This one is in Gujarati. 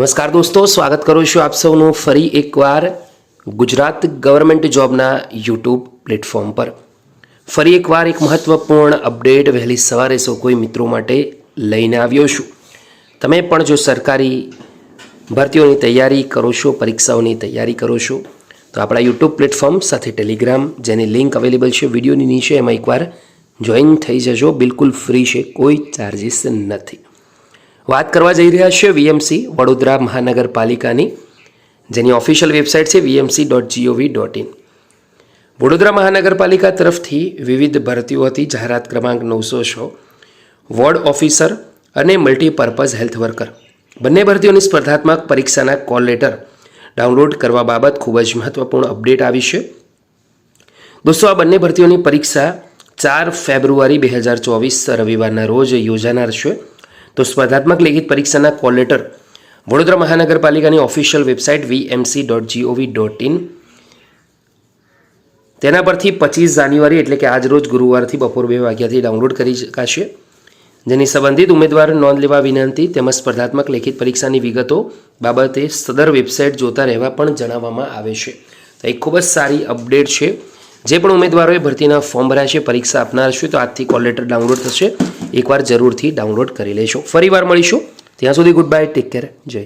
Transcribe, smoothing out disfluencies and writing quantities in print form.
નમસ્કાર દોસ્તો, સ્વાગત કરું છું આપ સૌનું ફરી એકવાર ગુજરાત ગવર્મેન્ટ જોબના યુટ્યુબ પ્લેટફોર્મ પર. ફરી એકવાર એક મહત્વપૂર્ણ અપડેટ વહેલી સવારે સૌ કોઈ મિત્રો માટે લઈને આવ્યો છું. તમે પણ જો સરકારી ભરતીઓની તૈયારી કરો છો, પરીક્ષાઓની તૈયારી કરો છો, તો આપણા યુટ્યુબ પ્લેટફોર્મ સાથે ટેલિગ્રામ, જેની લિંક અવેલેબલ છે વિડીયોની નીચે, એમાં એકવાર જોઈન થઈ જજો. બિલકુલ ફ્રી છે, કોઈ ચાર્જિસ નથી. વાત કરવા જઈ રહ્યા છે વીએમસી વડોદરા મહાનગરપાલિકાની, જેની ઓફિશિયલ વેબસાઇટ છે vmc.gov.in. વડોદરા મહાનગરપાલિકા તરફથી વિવિધ ભરતીઓ હતી. જાહેરાત ક્રમાંક 906, વોર્ડ ઓફિસર અને મલ્ટીપર્પઝ હેલ્થ વર્કર. બંને ભરતીઓની સ્પર્ધાત્મક પરીક્ષાના કોલ લેટર ડાઉનલોડ કરવા બાબત ખૂબ જ મહત્વપૂર્ણ અપડેટ આવી છે. દોસ્તો, આ બંને ભરતીઓની પરીક્ષા 4 ફેબ્રુઆરી 2024 રવિવારના રોજ યોજાનાર છે. તો સ્પર્ધાત્મક લેખિત પરીક્ષાના કોલ લેટર વડોદરા મહાનગરપાલિકાની ઓફિશિયલ વેબસાઇટ vmc.gov.in તેના પરથી 25 જાન્યુઆરી એટલે કે આજ રોજ ગુરુવારથી બપોર 2 વાગ્યાથી ડાઉનલોડ કરી શકાશે. જેની સંબંધિત ઉમેદવાર નોંધ લેવા વિનંતી તેમજ સ્પર્ધાત્મક લેખિત પરીક્ષાની વિગતો બાબતે સદર વેબસાઇટ જોતા રહેવા પણ જણાવવામાં આવે છે. તો એક ખૂબ જ સારી અપડેટ છે. જે પણ ઉમેદવારોએ ભરતીના ફોર્મ ભર્યા છે, પરીક્ષા આપનાર છે, તો આજથી કોલ લેટર ડાઉનલોડ થશે. એકવાર જરૂરથી ડાઉનલોડ કરી લેશો. ફરી વાર મળીશું. ત્યાં સુધી ગુડ બાય, ટેક કેર, જય.